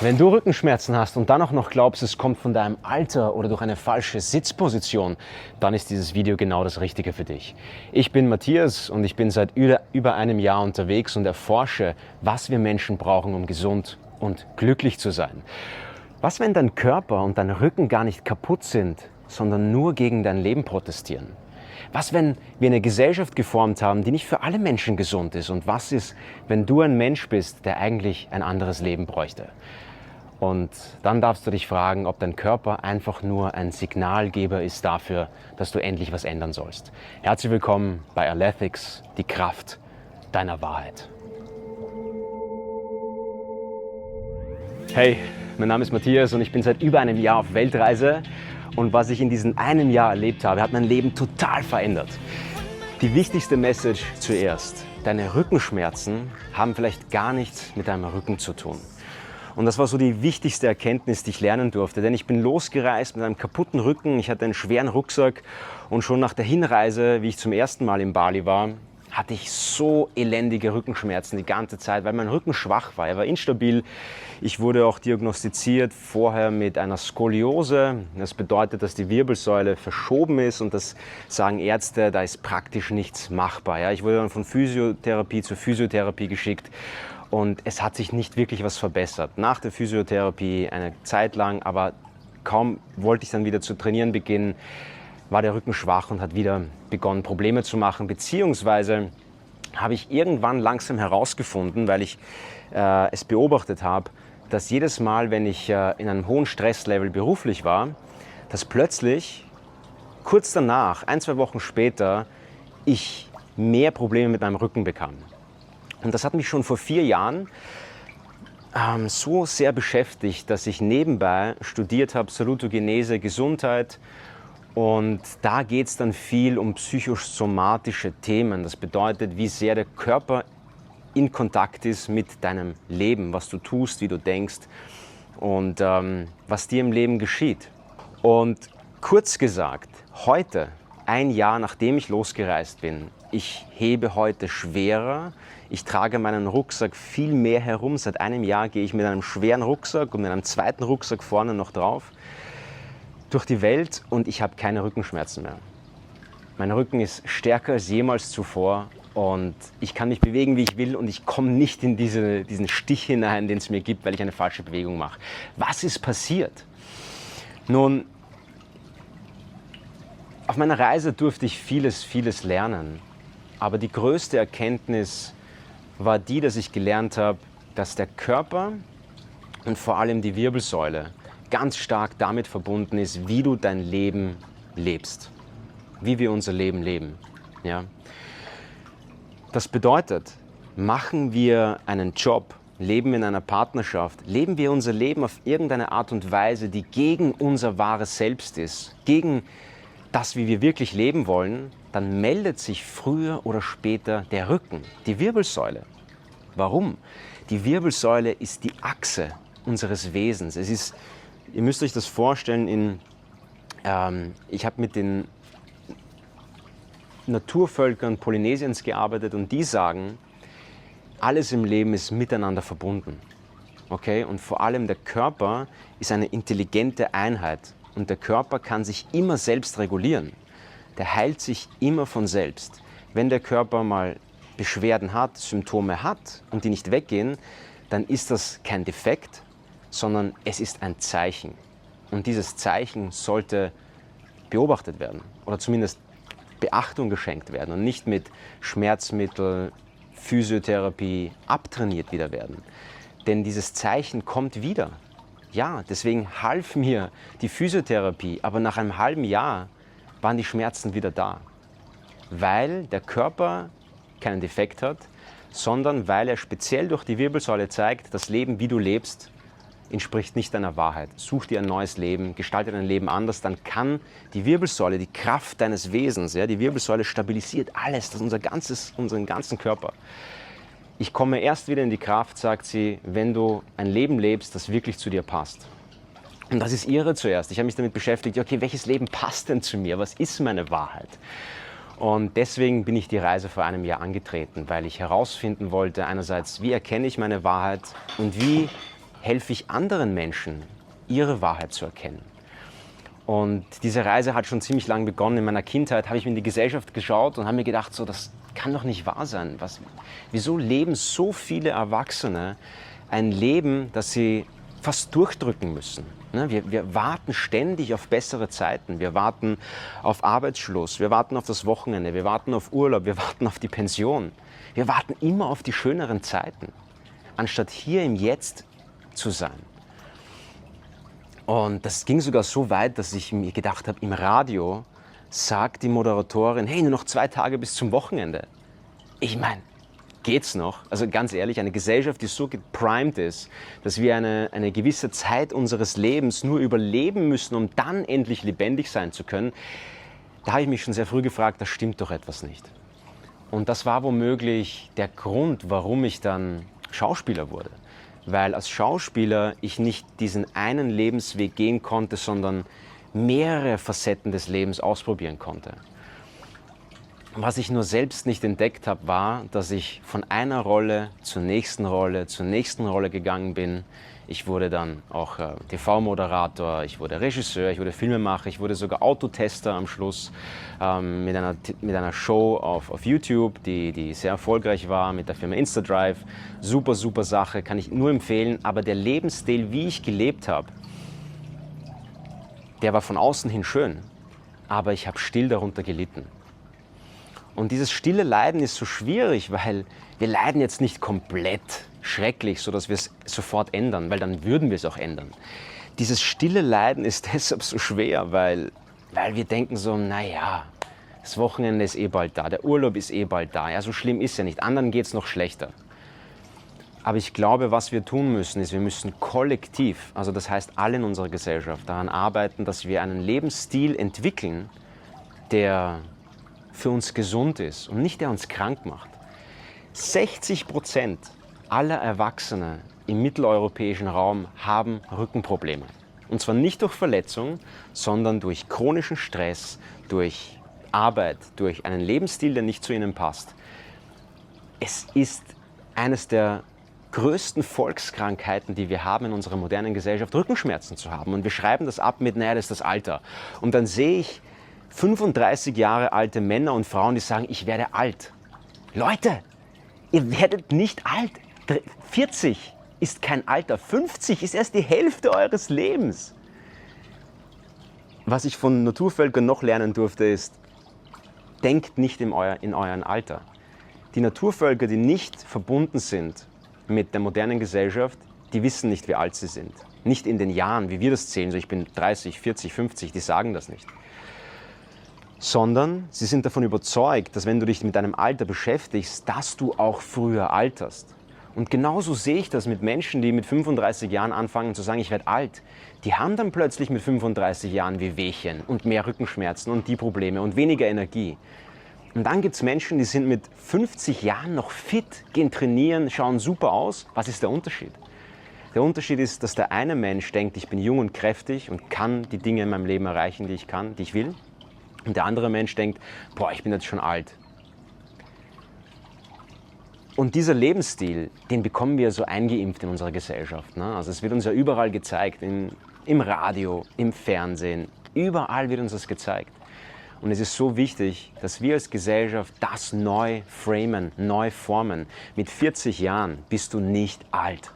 Wenn du Rückenschmerzen hast und dann auch noch glaubst, es kommt von deinem Alter oder durch eine falsche Sitzposition, dann ist dieses Video genau das Richtige für dich. Ich bin Matthias und ich bin seit über einem Jahr unterwegs und erforsche, was wir Menschen brauchen, um gesund und glücklich zu sein. Was, wenn dein Körper und dein Rücken gar nicht kaputt sind, sondern nur gegen dein Leben protestieren? Was, wenn wir eine Gesellschaft geformt haben, die nicht für alle Menschen gesund ist? Und was ist, wenn du ein Mensch bist, der eigentlich ein anderes Leben bräuchte? Und dann darfst du dich fragen, ob dein Körper einfach nur ein Signalgeber ist dafür, dass du endlich was ändern sollst. Herzlich willkommen bei Alethix, die Kraft deiner Wahrheit. Hey, mein Name ist Matthias und ich bin seit über einem Jahr auf Weltreise. Und was ich in diesem einem Jahr erlebt habe, hat mein Leben total verändert. Die wichtigste Message zuerst: Deine Rückenschmerzen haben vielleicht gar nichts mit deinem Rücken zu tun. Und das war so die wichtigste Erkenntnis, die ich lernen durfte. Denn ich bin losgereist mit einem kaputten Rücken, ich hatte einen schweren Rucksack und schon nach der Hinreise, wie ich zum ersten Mal in Bali war, hatte ich so elendige Rückenschmerzen die ganze Zeit, weil mein Rücken schwach war. Er war instabil. Ich wurde auch diagnostiziert vorher mit einer Skoliose. Das bedeutet, dass die Wirbelsäule verschoben ist und das sagen Ärzte, da ist praktisch nichts machbar. Ja, ich wurde dann von Physiotherapie zu Physiotherapie geschickt. Und es hat sich nicht wirklich was verbessert. Nach der Physiotherapie eine Zeit lang, aber kaum wollte ich dann wieder zu trainieren beginnen, war der Rücken schwach und hat wieder begonnen, Probleme zu machen. Beziehungsweise habe ich irgendwann langsam herausgefunden, weil ich es beobachtet habe, dass jedes Mal, wenn ich in einem hohen Stresslevel beruflich war, dass plötzlich kurz danach, 1-2 Wochen später, ich mehr Probleme mit meinem Rücken bekam. Und das hat mich schon vor 4 Jahren so sehr beschäftigt, dass ich nebenbei studiert habe, Salutogenese, Gesundheit. Und da geht es dann viel um psychosomatische Themen. Das bedeutet, wie sehr der Körper in Kontakt ist mit deinem Leben, was du tust, wie du denkst und was dir im Leben geschieht. Und kurz gesagt, heute, ein Jahr nachdem ich losgereist bin, ich hebe heute schwerer, ich trage meinen Rucksack viel mehr herum. Seit einem Jahr gehe ich mit einem schweren Rucksack und mit einem zweiten Rucksack vorne noch drauf durch die Welt und ich habe keine Rückenschmerzen mehr. Mein Rücken ist stärker als jemals zuvor und ich kann mich bewegen, wie ich will und ich komme nicht in diesen Stich hinein, den es mir gibt, weil ich eine falsche Bewegung mache. Was ist passiert? Nun, auf meiner Reise durfte ich vieles lernen, aber die größte Erkenntnis war die, dass ich gelernt habe, dass der Körper und vor allem die Wirbelsäule ganz stark damit verbunden ist, wie du dein Leben lebst, wie wir unser Leben leben. Ja? Das bedeutet, machen wir einen Job, leben wir in einer Partnerschaft, leben wir unser Leben auf irgendeine Art und Weise, die gegen unser wahres Selbst ist, gegen das, wie wir wirklich leben wollen, dann meldet sich früher oder später der Rücken, die Wirbelsäule. Warum? Die Wirbelsäule ist die Achse unseres Wesens. Es ist, ihr müsst euch das vorstellen, ich habe mit den Naturvölkern Polynesiens gearbeitet und die sagen, alles im Leben ist miteinander verbunden. Okay? Und vor allem der Körper ist eine intelligente Einheit und der Körper kann sich immer selbst regulieren. Der heilt sich immer von selbst. Wenn der Körper mal Beschwerden hat, Symptome hat und die nicht weggehen, dann ist das kein Defekt, sondern es ist ein Zeichen. Und dieses Zeichen sollte beobachtet werden oder zumindest Beachtung geschenkt werden und nicht mit Schmerzmittel, Physiotherapie abtrainiert wieder werden. Denn dieses Zeichen kommt wieder. Ja, deswegen half mir die Physiotherapie, aber nach einem halben Jahr waren die Schmerzen wieder da, weil der Körper keinen Defekt hat, sondern weil er speziell durch die Wirbelsäule zeigt, das Leben, wie du lebst, entspricht nicht deiner Wahrheit. Such dir ein neues Leben, gestalte dein Leben anders, dann kann die Wirbelsäule, die Kraft deines Wesens, ja, die Wirbelsäule stabilisiert alles, das unseren ganzen Körper. Ich komme erst wieder in die Kraft, sagt sie, wenn du ein Leben lebst, das wirklich zu dir passt. Und das ist ihre zuerst. Ich habe mich damit beschäftigt, okay, welches Leben passt denn zu mir? Was ist meine Wahrheit? Und deswegen bin ich die Reise vor einem Jahr angetreten, weil ich herausfinden wollte, einerseits, wie erkenne ich meine Wahrheit und wie helfe ich anderen Menschen, ihre Wahrheit zu erkennen. Und diese Reise hat schon ziemlich lang begonnen. In meiner Kindheit habe ich in die Gesellschaft geschaut und habe mir gedacht, so, das kann doch nicht wahr sein. Wieso leben so viele Erwachsene ein Leben, das sie fast durchdrücken müssen? Wir warten ständig auf bessere Zeiten. Wir warten auf Arbeitsschluss. Wir warten auf das Wochenende. Wir warten auf Urlaub. Wir warten auf die Pension. Wir warten immer auf die schöneren Zeiten, anstatt hier im Jetzt zu sein. Und das ging sogar so weit, dass ich mir gedacht habe, im Radio sagt die Moderatorin, hey, nur noch 2 Tage bis zum Wochenende. Ich meine, geht's noch? Also ganz ehrlich, eine Gesellschaft, die so geprimed ist, dass wir eine gewisse Zeit unseres Lebens nur überleben müssen, um dann endlich lebendig sein zu können, da habe ich mich schon sehr früh gefragt, da stimmt doch etwas nicht. Und das war womöglich der Grund, warum ich dann Schauspieler wurde. Weil als Schauspieler ich nicht diesen einen Lebensweg gehen konnte, sondern mehrere Facetten des Lebens ausprobieren konnte. Was ich nur selbst nicht entdeckt habe, war, dass ich von einer Rolle zur nächsten Rolle gegangen bin. Ich wurde dann auch TV-Moderator, ich wurde Regisseur, ich wurde Filmemacher, ich wurde sogar Autotester am Schluss mit einer Show auf YouTube, die sehr erfolgreich war, mit der Firma InstaDrive. Super, super Sache, kann ich nur empfehlen. Aber der Lebensstil, wie ich gelebt habe, der war von außen hin schön, aber ich habe still darunter gelitten. Und dieses stille Leiden ist so schwierig, weil wir leiden jetzt nicht komplett schrecklich, sodass wir es sofort ändern, weil dann würden wir es auch ändern. Dieses stille Leiden ist deshalb so schwer, weil wir denken so, naja, das Wochenende ist eh bald da, der Urlaub ist eh bald da, ja, so schlimm ist ja nicht, anderen geht es noch schlechter. Aber ich glaube, was wir tun müssen, ist, wir müssen kollektiv, also das heißt alle in unserer Gesellschaft, daran arbeiten, dass wir einen Lebensstil entwickeln, der für uns gesund ist und nicht der uns krank macht. 60% aller Erwachsene im mitteleuropäischen Raum haben Rückenprobleme. Und zwar nicht durch Verletzung, sondern durch chronischen Stress, durch Arbeit, durch einen Lebensstil, der nicht zu ihnen passt. Es ist eines der größten Volkskrankheiten, die wir haben in unserer modernen Gesellschaft, Rückenschmerzen zu haben. Und wir schreiben das ab mit, naja, das ist das Alter. Und dann sehe ich 35 Jahre alte Männer und Frauen, die sagen, ich werde alt. Leute, ihr werdet nicht alt. 40 ist kein Alter. 50 ist erst die Hälfte eures Lebens. Was ich von Naturvölkern noch lernen durfte, ist, denkt nicht in euren Alter. Die Naturvölker, die nicht verbunden sind mit der modernen Gesellschaft, die wissen nicht, wie alt sie sind. Nicht in den Jahren, wie wir das zählen, so ich bin 30, 40, 50, die sagen das nicht. Sondern sie sind davon überzeugt, dass wenn du dich mit deinem Alter beschäftigst, dass du auch früher alterst. Und genauso sehe ich das mit Menschen, die mit 35 Jahren anfangen zu sagen, ich werde alt. Die haben dann plötzlich mit 35 Jahren Wehwehchen und mehr Rückenschmerzen und die Probleme und weniger Energie. Und dann gibt es Menschen, die sind mit 50 Jahren noch fit, gehen trainieren, schauen super aus. Was ist der Unterschied? Der Unterschied ist, dass der eine Mensch denkt, ich bin jung und kräftig und kann die Dinge in meinem Leben erreichen, die ich kann, die ich will. Und der andere Mensch denkt, boah, ich bin jetzt schon alt. Und dieser Lebensstil, den bekommen wir so eingeimpft in unserer Gesellschaft. Ne? Also es wird uns ja überall gezeigt, im Radio, im Fernsehen, überall wird uns das gezeigt. Und es ist so wichtig, dass wir als Gesellschaft das neu framen, neu formen. Mit 40 Jahren bist du nicht alt.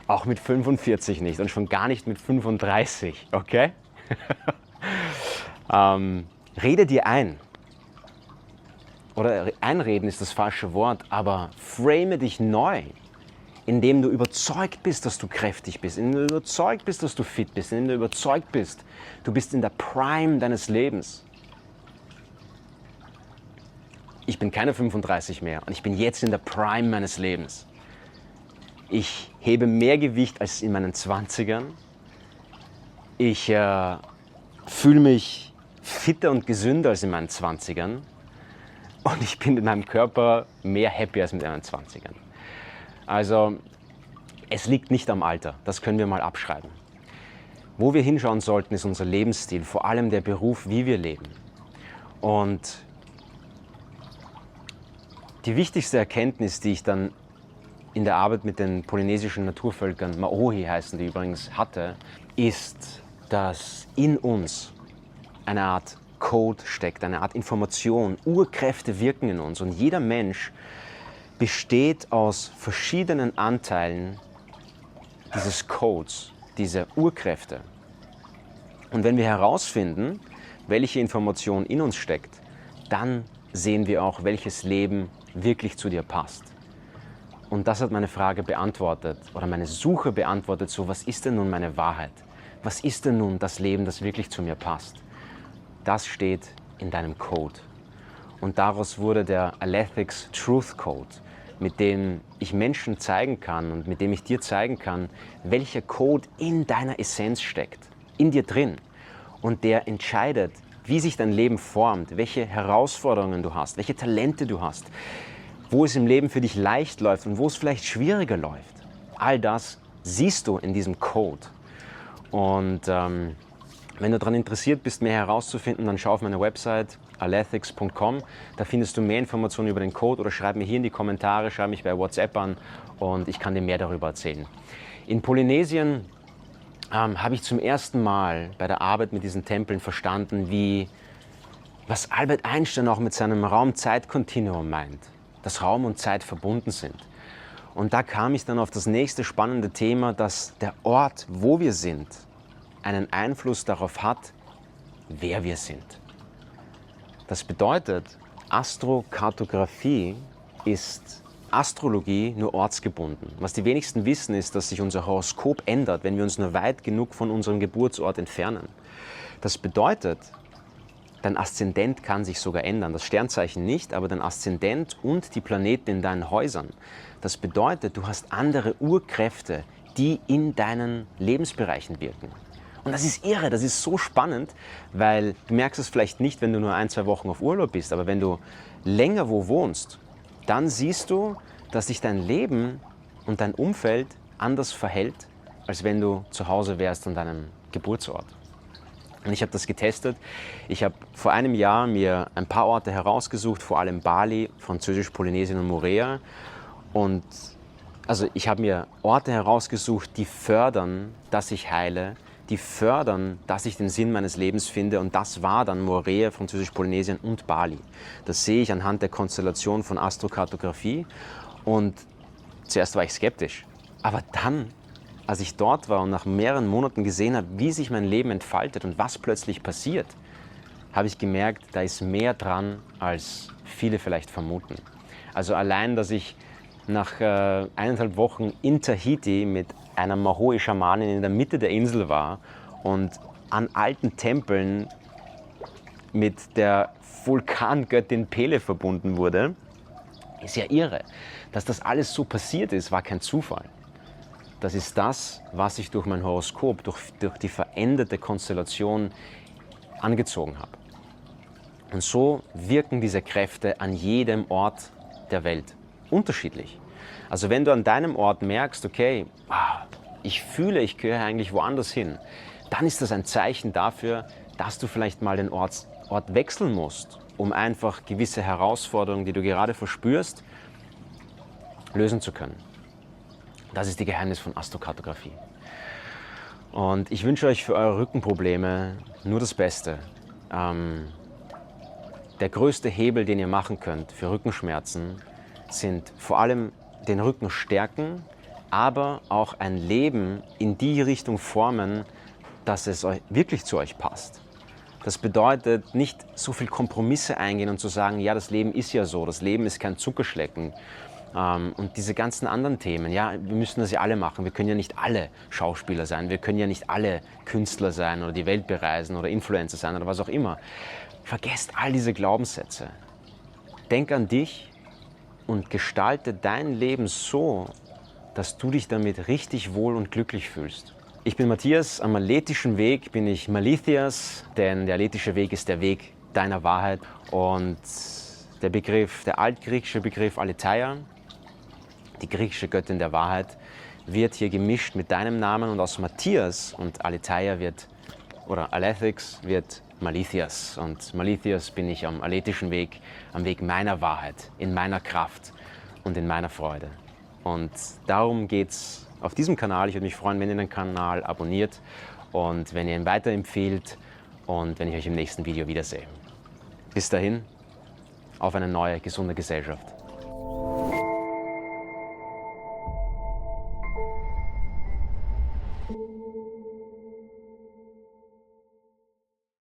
Auch mit 45 nicht und schon gar nicht mit 35, okay? Rede dir ein. Oder einreden ist das falsche Wort, aber frame dich neu, indem du überzeugt bist, dass du kräftig bist, indem du überzeugt bist, dass du fit bist, indem du überzeugt bist, du bist in der Prime deines Lebens. Ich bin keine 35 mehr und ich bin jetzt in der Prime meines Lebens. Ich hebe mehr Gewicht als in meinen 20ern. Ich fühle mich fitter und gesünder als in meinen 20ern. Und ich bin in meinem Körper mehr happy als mit meinen 20ern. Also, es liegt nicht am Alter, das können wir mal abschreiben. Wo wir hinschauen sollten, ist unser Lebensstil, vor allem der Beruf, wie wir leben. Und die wichtigste Erkenntnis, die ich dann in der Arbeit mit den polynesischen Naturvölkern, Maohi heißen die übrigens, hatte, ist, dass in uns eine Art Code steckt, eine Art Information, Urkräfte wirken in uns und jeder Mensch besteht aus verschiedenen Anteilen dieses Codes, dieser Urkräfte. Und wenn wir herausfinden, welche Information in uns steckt, dann sehen wir auch, welches Leben wirklich zu dir passt. Und das hat meine Frage beantwortet oder meine Suche beantwortet, so was ist denn nun meine Wahrheit? Was ist denn nun das Leben, das wirklich zu mir passt? Das steht in deinem Code. Und daraus wurde der Alethics Truth Code, mit dem ich Menschen zeigen kann und mit dem ich dir zeigen kann, welcher Code in deiner Essenz steckt, in dir drin. Und der entscheidet, wie sich dein Leben formt, welche Herausforderungen du hast, welche Talente du hast, wo es im Leben für dich leicht läuft und wo es vielleicht schwieriger läuft. All das siehst du in diesem Code. Und wenn du daran interessiert bist, mehr herauszufinden, dann schau auf meine Website alethics.com. Da findest du mehr Informationen über den Code oder schreib mir hier in die Kommentare, schreib mich bei WhatsApp an und ich kann dir mehr darüber erzählen. In Polynesien habe ich zum ersten Mal bei der Arbeit mit diesen Tempeln verstanden, was Albert Einstein auch mit seinem Raum-Zeit-Kontinuum meint, dass Raum und Zeit verbunden sind. Und da kam ich dann auf das nächste spannende Thema, dass der Ort, wo wir sind, einen Einfluss darauf hat, wer wir sind. Das bedeutet, Astrokartografie ist Astrologie nur ortsgebunden. Was die wenigsten wissen, ist, dass sich unser Horoskop ändert, wenn wir uns nur weit genug von unserem Geburtsort entfernen. Das bedeutet, dein Aszendent kann sich sogar ändern. Das Sternzeichen nicht, aber dein Aszendent und die Planeten in deinen Häusern. Das bedeutet, du hast andere Urkräfte, die in deinen Lebensbereichen wirken. Und das ist irre, das ist so spannend, weil du merkst es vielleicht nicht, wenn du nur 1-2 Wochen auf Urlaub bist, aber wenn du länger wo wohnst, dann siehst du, dass sich dein Leben und dein Umfeld anders verhält, als wenn du zu Hause wärst an deinem Geburtsort. Und ich habe das getestet. Ich habe vor einem Jahr mir ein paar Orte herausgesucht, vor allem Bali, Französisch-Polynesien und Moorea. Und also ich habe mir Orte herausgesucht, die fördern, dass ich heile, die fördern, dass ich den Sinn meines Lebens finde. Und das war dann Moorea, Französisch-Polynesien und Bali. Das sehe ich anhand der Konstellation von Astrokartografie. Und zuerst war ich skeptisch. Aber dann, als ich dort war und nach mehreren Monaten gesehen habe, wie sich mein Leben entfaltet und was plötzlich passiert, habe ich gemerkt, da ist mehr dran, als viele vielleicht vermuten. Also allein, dass ich nach 1,5 Wochen in Tahiti mit einer Mahoe-Schamanin in der Mitte der Insel war und an alten Tempeln mit der Vulkangöttin Pele verbunden wurde, ist ja irre. Dass das alles so passiert ist, war kein Zufall. Das ist das, was ich durch mein Horoskop, durch die veränderte Konstellation angezogen habe. Und so wirken diese Kräfte an jedem Ort der Welt unterschiedlich. Also wenn du an deinem Ort merkst, okay, ich fühle, ich gehöre eigentlich woanders hin, dann ist das ein Zeichen dafür, dass du vielleicht mal den Ort wechseln musst, um einfach gewisse Herausforderungen, die du gerade verspürst, lösen zu können. Das ist die Geheimnis von Astrokartografie. Und ich wünsche euch für eure Rückenprobleme nur das Beste. Der größte Hebel, den ihr machen könnt für Rückenschmerzen, sind vor allem den Rücken stärken, aber auch ein Leben in die Richtung formen, dass es wirklich zu euch passt. Das bedeutet nicht so viel Kompromisse eingehen und zu sagen, ja, das Leben ist ja so, das Leben ist kein Zuckerschlecken. Und diese ganzen anderen Themen, ja, wir müssen das ja alle machen. Wir können ja nicht alle Schauspieler sein, wir können ja nicht alle Künstler sein oder die Welt bereisen oder Influencer sein oder was auch immer. Vergesst all diese Glaubenssätze. Denk an dich und gestalte dein Leben so, dass du dich damit richtig wohl und glücklich fühlst. Ich bin Matthias, am aletischen Weg bin ich Malithias, denn der aletische Weg ist der Weg deiner Wahrheit. Und der altgriechische Begriff Aletheia, die griechische Göttin der Wahrheit, wird hier gemischt mit deinem Namen und aus Matthias und Aletheia Alethics wird Malithias. Und Malithias bin ich am aletischen Weg, am Weg meiner Wahrheit, in meiner Kraft und in meiner Freude. Und darum geht es auf diesem Kanal. Ich würde mich freuen, wenn ihr den Kanal abonniert und wenn ihr ihn weiterempfehlt und wenn ich euch im nächsten Video wiedersehe. Bis dahin, auf eine neue, gesunde Gesellschaft.